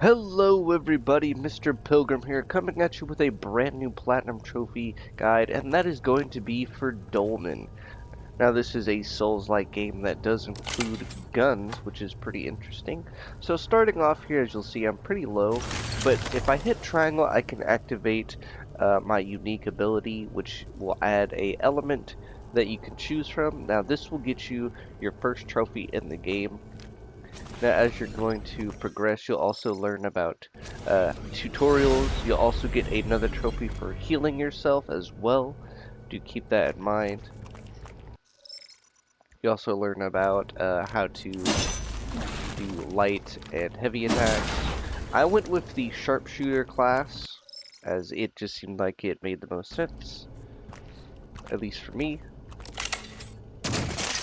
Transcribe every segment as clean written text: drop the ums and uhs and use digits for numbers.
Hello everybody, Mr. Pilgrim here, coming at you with a brand new Platinum Trophy guide, and that is going to be for Dolmen. Now this is a Souls-like game that does include guns, which is pretty interesting. So starting off here, as you'll see, I'm pretty low, but if I hit triangle, I can activate my unique ability, which will add a element that you can choose from. Now this will get you your first trophy in the game. Now, as you're going to progress, you'll also learn about tutorials. You'll also get another trophy for healing yourself as well. Do keep that in mind. You also learn about how to do light and heavy attacks. I went with the sharpshooter class, as it just seemed like it made the most sense, at least for me.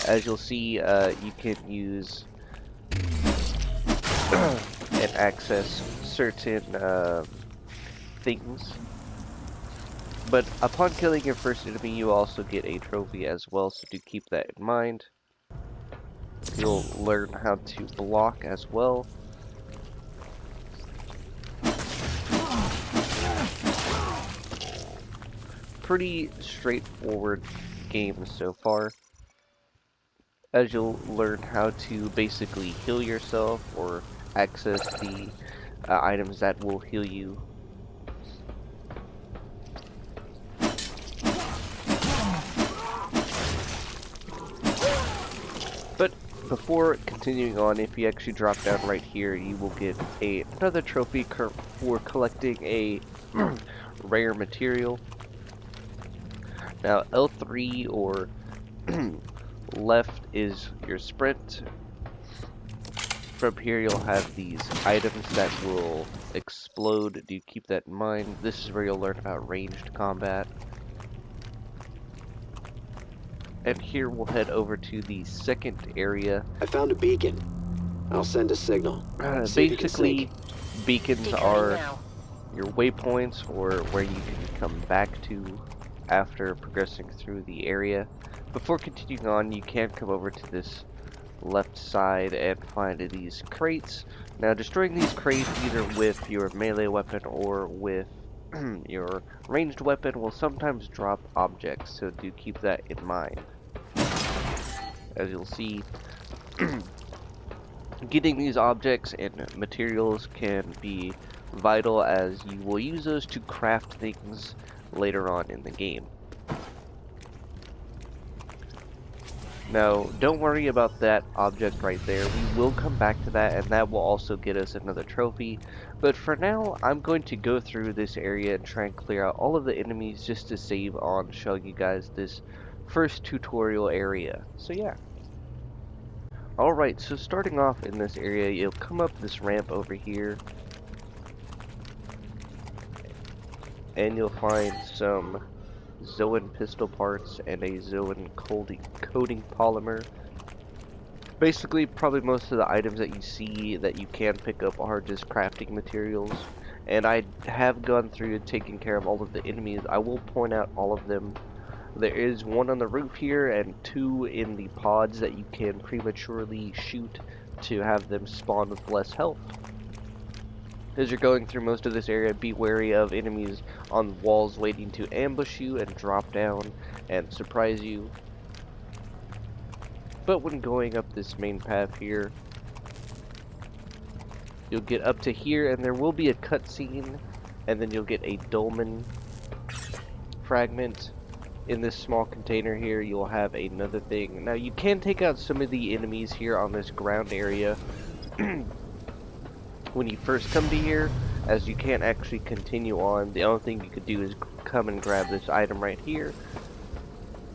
As you'll see, you can use and access certain things. But upon killing your first enemy, you also get a trophy as well, so do keep that in mind. You'll learn how to block as well. Pretty straightforward game so far, as you'll learn how to basically heal yourself or access the items that will heal you. But before continuing on, if you actually drop down right here, you will get another trophy for collecting a rare material. Now L3 or left is your sprint. From here you'll have these items that will explode. Do keep that in mind. This is where you'll learn about ranged combat. And here we'll head over to the second area. I found a beacon. I'll send a signal. Basically, beacons are your waypoints, or where you can come back to after progressing through the area. Before continuing on, you can come over to this left side and find these crates. Now, destroying these crates either with your melee weapon or with your ranged weapon will sometimes drop objects, so do keep that in mind. As you'll see, getting these objects and materials can be vital, as you will use those to craft things later on in the game. Now, don't worry about that object right there. We will come back to that, and that will also get us another trophy. But for now, I'm going to go through this area and try and clear out all of the enemies just to save on showing you guys this first tutorial area. So yeah. Alright, so starting off in this area, you'll come up this ramp over here, and you'll find some Zoan pistol parts and a Zoan coating polymer. Basically, probably most of the items that you see that you can pick up are just crafting materials. And I have gone through and taken care of all of the enemies. I will point out all of them. There is one on the roof here and two in the pods that you can prematurely shoot to have them spawn with less health. As you're going through most of this area, be wary of enemies on walls waiting to ambush you and drop down and surprise you. But when going up this main path here, you'll get up to here and there will be a cutscene, and then you'll get a dolmen fragment. In this small container here, you'll have another thing. Now, you can take out some of the enemies here on this ground area when you first come to here, as you can't actually continue on. The only thing you could do is come and grab this item right here,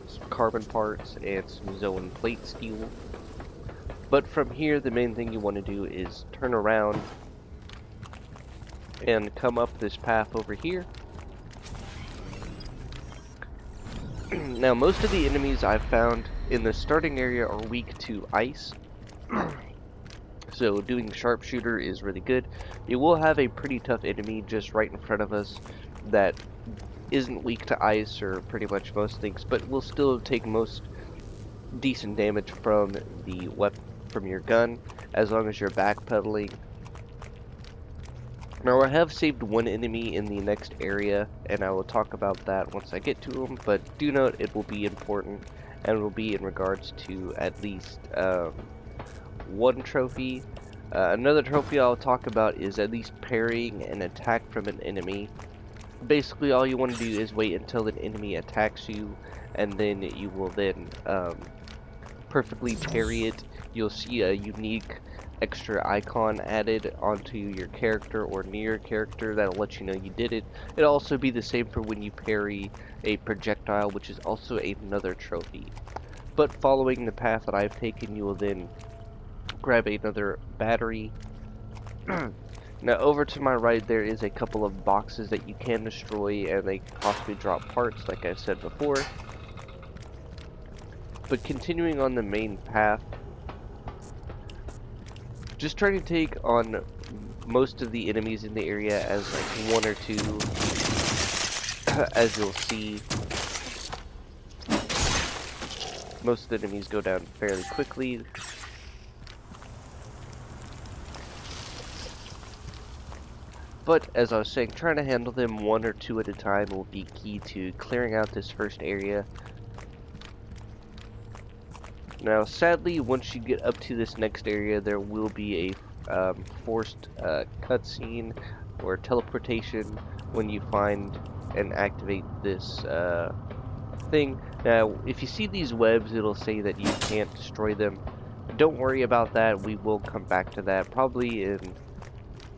some carbon parts and some Zoan plate steel. But from here, the main thing you want to do is turn around and come up this path over here. Now, most of the enemies I've found in the starting area are weak to ice. So doing sharpshooter is really good. You will have a pretty tough enemy just right in front of us that isn't weak to ice or pretty much most things, but will still take most decent damage from the from your gun, as long as you're backpedaling Now I have saved one enemy in the next area, and I will talk about that once I get to him, but do note it will be important, and will be in regards to at least one trophy. Another trophy I'll talk about is at least parrying an attack from an enemy. Basically all you want to do is wait until an enemy attacks you, and then you will then perfectly parry it. You'll see a unique extra icon added onto your character or near your character that'll let you know you did it. It'll also be the same for when you parry a projectile, which is also another trophy. But following the path that I've taken, you will then grab another battery. Now over to my right there is a couple of boxes that you can destroy, and they possibly drop parts like I said before. But continuing on the main path, just try to take on most of the enemies in the area as like one or two, as you'll see. Most of the enemies go down fairly quickly. But as I was saying, trying to handle them one or two at a time will be key to clearing out this first area. Now sadly, once you get up to this next area, there will be a forced cutscene or teleportation when you find and activate this thing. Now if you see these webs, it'll say that you can't destroy them. Don't worry about that, we will come back to that probably in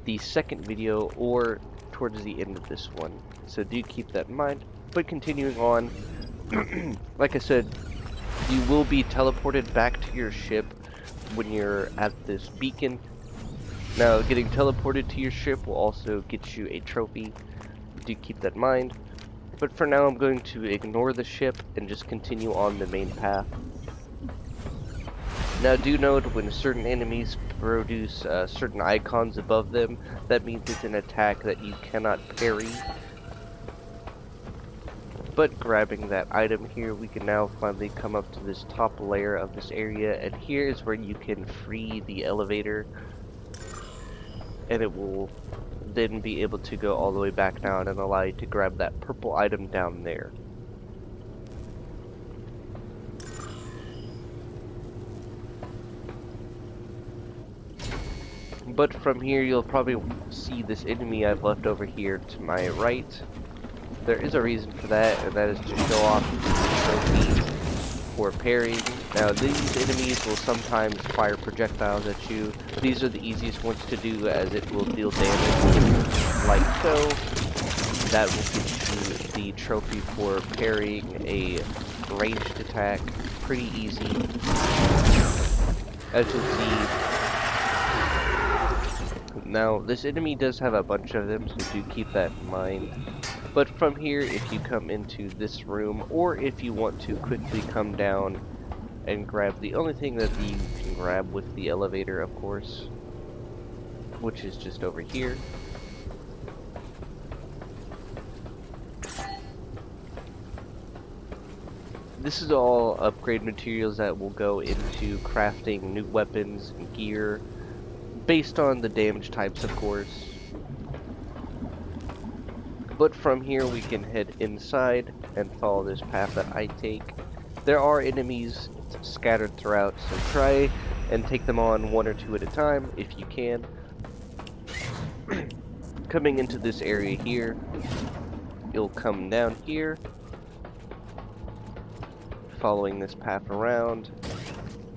the second video or towards the end of this one, so do keep that in mind. But continuing on, like I said, you will be teleported back to your ship when you're at this beacon. Now getting teleported to your ship will also get you a trophy, do keep that in mind. But for now I'm going to ignore the ship and just continue on the main path. Now do note when certain enemies produce certain icons above them, that means it's an attack that you cannot parry. But grabbing that item here, we can now finally come up to this top layer of this area, and here is where you can free the elevator, and it will then be able to go all the way back down and allow you to grab that purple item down there. But from here you'll probably see this enemy I've left over here to my right. There is a reason for that, and that is to show off the trophy for parrying. Now these enemies will sometimes fire projectiles at you. These are the easiest ones to do as it will deal damage like so. That will get you the trophy for parrying a ranged attack pretty easy. As you'll see, now this enemy does have a bunch of them, so do keep that in mind. But from here, if you come into this room, or if you want to quickly come down and grab the only thing that you can grab with the elevator, of course, which is just over here. This is all upgrade materials that will go into crafting new weapons and gear, based on the damage types, of course. But from here we can head inside and follow this path that I take. There are enemies scattered throughout, so try and take them on one or two at a time if you can. Coming into this area here, you'll come down here, following this path around.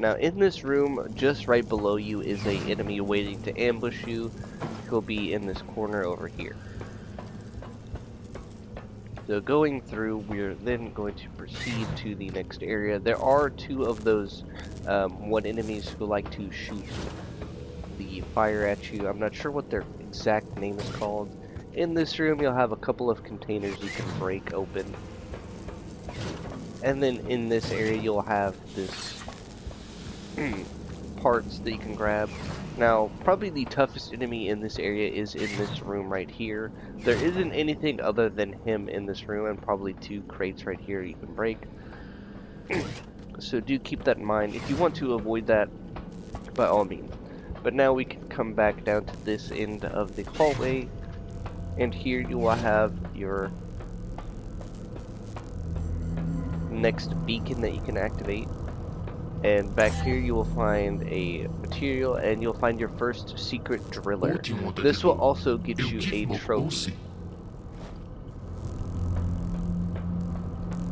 Now in this room, just right below you is an enemy waiting to ambush you. He'll be in this corner over here. So going through, we're then going to proceed to the next area. There are two of those one enemies who like to shoot the fire at you. I'm not sure what their exact name is called. In this room you'll have a couple of containers you can break open. And then in this area you'll have this parts that you can grab. Now, probably the toughest enemy in this area is in this room right here. There isn't anything other than him in this room, and probably two crates right here you can break. So do keep that in mind. If you want to avoid that, by all means. But now we can come back down to this end of the hallway, And here you will have your next beacon that you can activate. And back here you will find a material, and you'll find your first secret driller. This will also get you a trophy.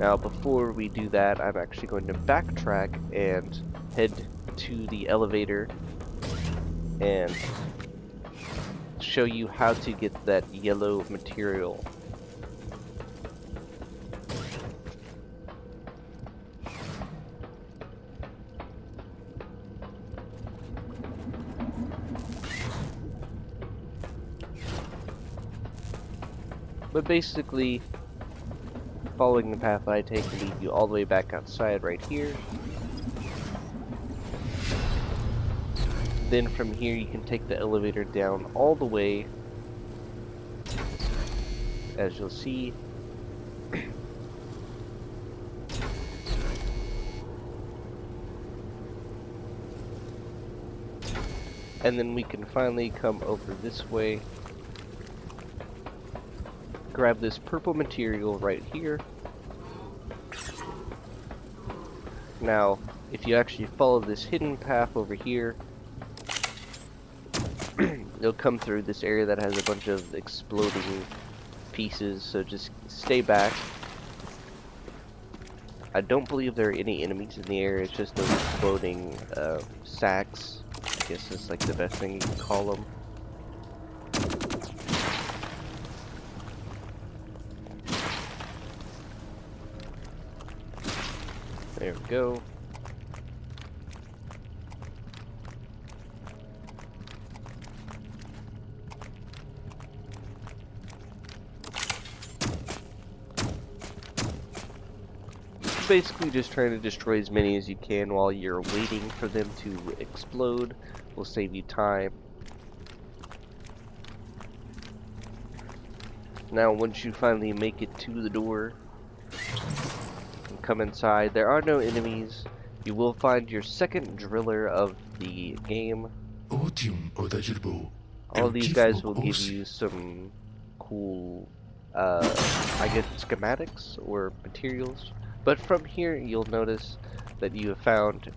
Now before we do that, I'm actually going to backtrack and head to the elevator and show you how to get that yellow material. But basically, following the path I take will lead you all the way back outside right here. Then from here you can take the elevator down all the way, as you'll see. And then we can finally come over this way, grab this purple material right here. Now, if you actually follow this hidden path over here, you'll come through this area that has a bunch of exploding pieces, so just stay back. I don't believe there are any enemies in the area, it's just those exploding sacks. I guess that's like the best thing you can call them. There we go. Basically just trying to destroy as many as you can while you're waiting for them to explode. Will save you time. Now once you finally make it to the door and come inside, there are no enemies. You will find your second driller of the game. All of these guys will give you some cool I guess schematics or materials. But from here, you'll notice that you have found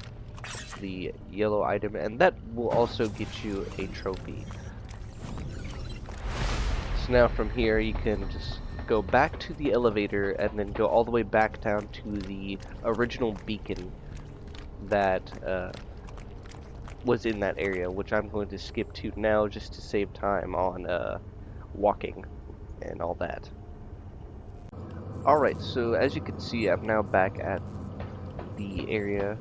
the yellow item, and that will also get you a trophy. So now from here, you can just go back to the elevator and then go all the way back down to the original beacon that was in that area, which I'm going to skip to now just to save time on walking and all that. Alright, so as you can see, I'm now back at the area.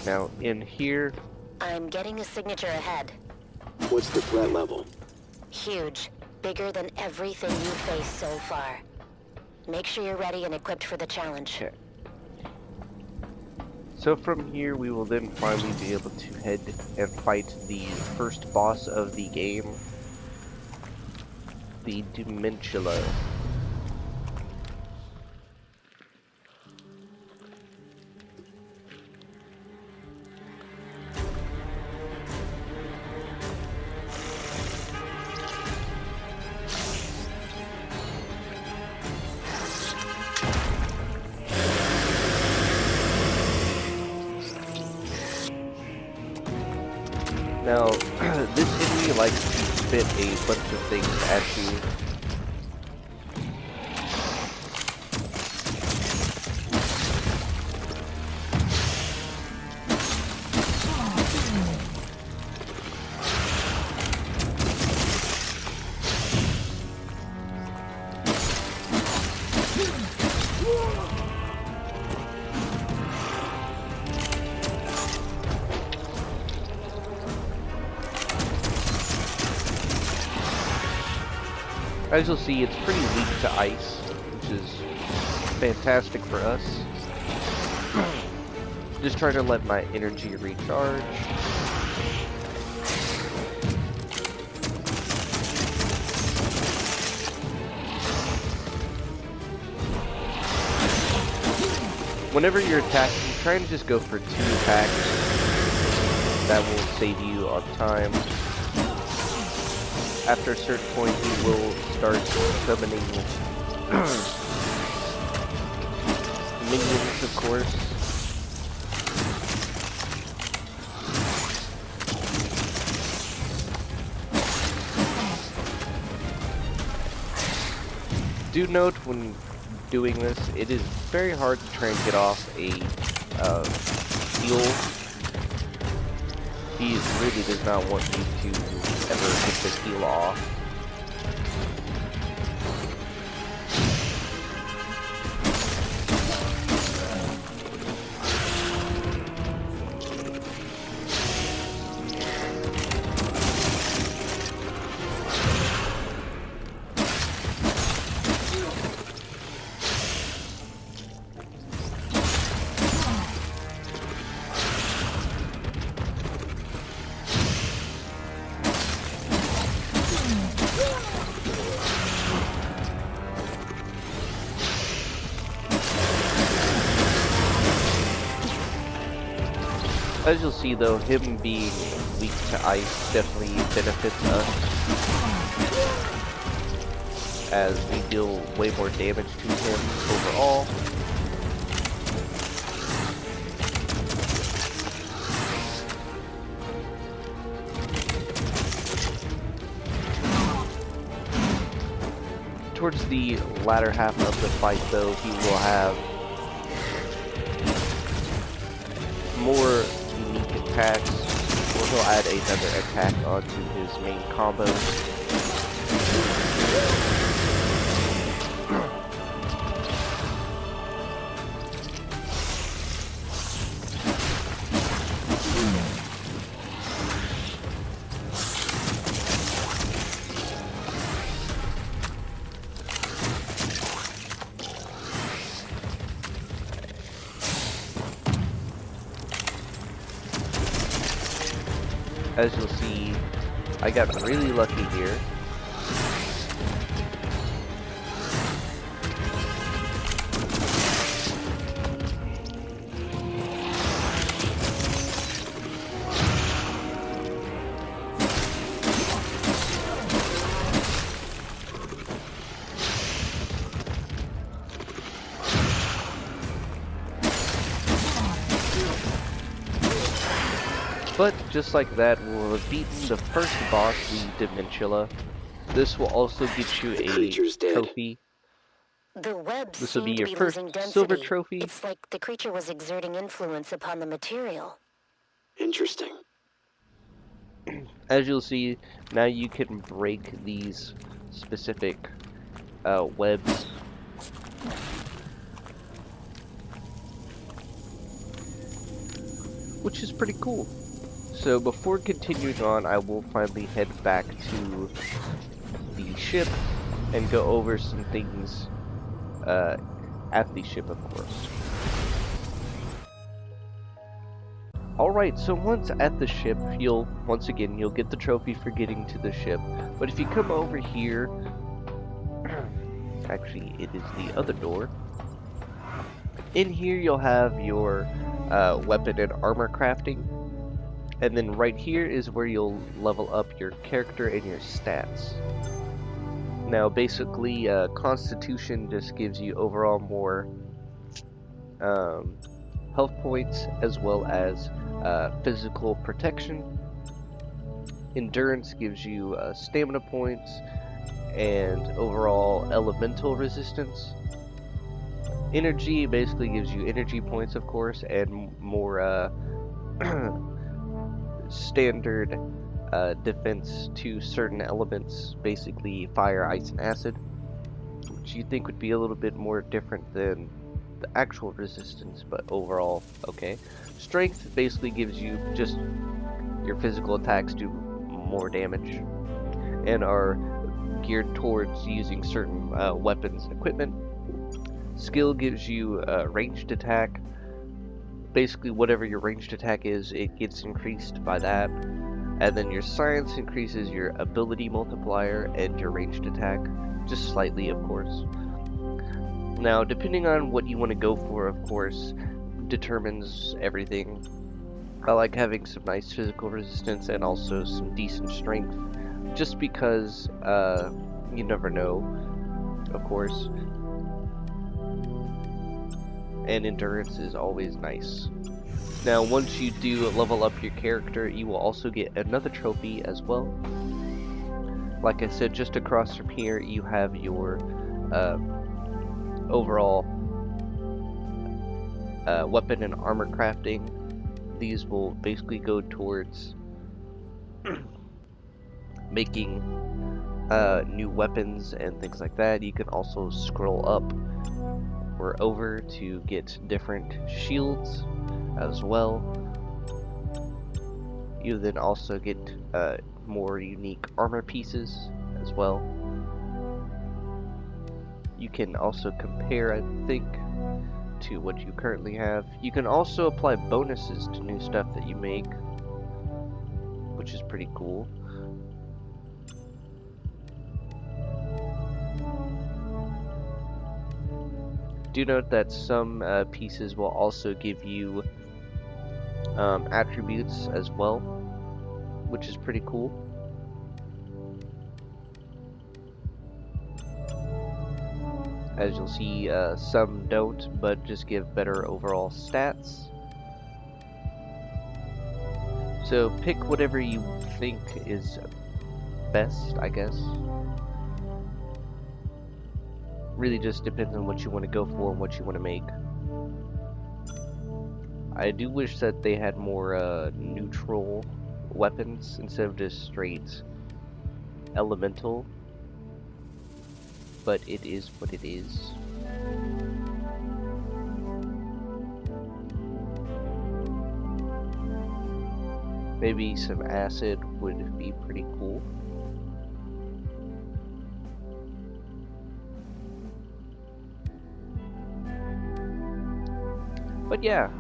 Now, in here... I'm getting a signature ahead. What's the threat level? Huge. Bigger than everything you faced so far. Make sure you're ready and equipped for the challenge. Okay. So from here, we will then finally be able to head and fight the first boss of the game. The dementula. Now, this enemy likes to spit a bunch of things at you. As you'll see, it's pretty weak to ice, which is fantastic for us. Just trying to let my energy recharge. Whenever you're attacking, try to just go for 2 attacks. That will save you on time. after a certain point, he will start summoning minions, of course. Do note when doing this, it is very hard to try and get off a heal. He really does not want you to ever get this heal off. As you'll see though, him being weak to ice definitely benefits us, as we deal way more damage to him overall. Towards the latter half of the fight though, he will have more unique attacks, or he'll add another attack onto his main combo. As you'll see, I got really lucky here. But just like that, we'll have beaten the first boss, the dementula. This will also get you a trophy. The webs This will be seem to your be first losing density. silver trophy. It's like the creature was exerting influence upon the material. Interesting. As you'll see, now you can break these specific webs. Which is pretty cool. So before continuing on, I will finally head back to the ship and go over some things at the ship, of course. Alright, so once at the ship, you'll get the trophy for getting to the ship. But if you come over here, actually it is the other door. In here you'll have your weapon and armor crafting. And then right here is where you'll level up your character and your stats. Now basically, Constitution just gives you overall more health points, as well as physical protection. Endurance gives you stamina points and overall elemental resistance. Energy basically gives you energy points, of course, and more standard defense to certain elements, basically fire, ice, and acid, which you think would be a little bit more different than the actual resistance, but overall okay. Strength basically gives you just your physical attacks do more damage and are geared towards using certain weapons and equipment. Skill gives you ranged attack. Basically whatever your ranged attack is, it gets increased by that. And then your science increases your ability multiplier and your ranged attack, just slightly, of course. Now depending on what you want to go for, of course, determines everything. I like having some nice physical resistance and also some decent strength. just because you never know, of course. And endurance is always nice. Now, once you do level up your character, you will also get another trophy as well. Like I said, just across from here, you have your overall weapon and armor crafting. These will basically go towards making new weapons and things like that. You can also scroll up or over to get different shields as well. You then also get more unique armor pieces as well. You can also compare, I think, to what you currently have. You can also apply bonuses to new stuff that you make, which is pretty cool. Do note that some pieces will also give you attributes as well, which is pretty cool. As you'll see, some don't, but just give better overall stats. So pick whatever you think is best, I guess. Really just depends on what you want to go for and what you want to make. I do wish that they had more neutral weapons instead of just straight elemental, but it is what it is. Maybe some acid would be pretty cool. But yeah.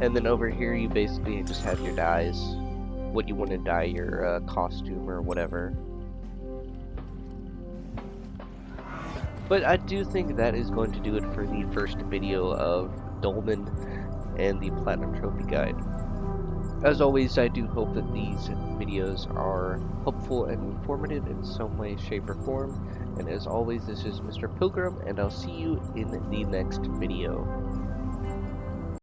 And then over here you basically just have your dyes. What you want to dye your costume or whatever. But I do think that is going to do it for the first video of Dolmen and the Platinum Trophy Guide. As always, I do hope that these videos are helpful and informative in some way, shape, or form. And as always, this is Mr. Pilgrim, and I'll see you in the next video.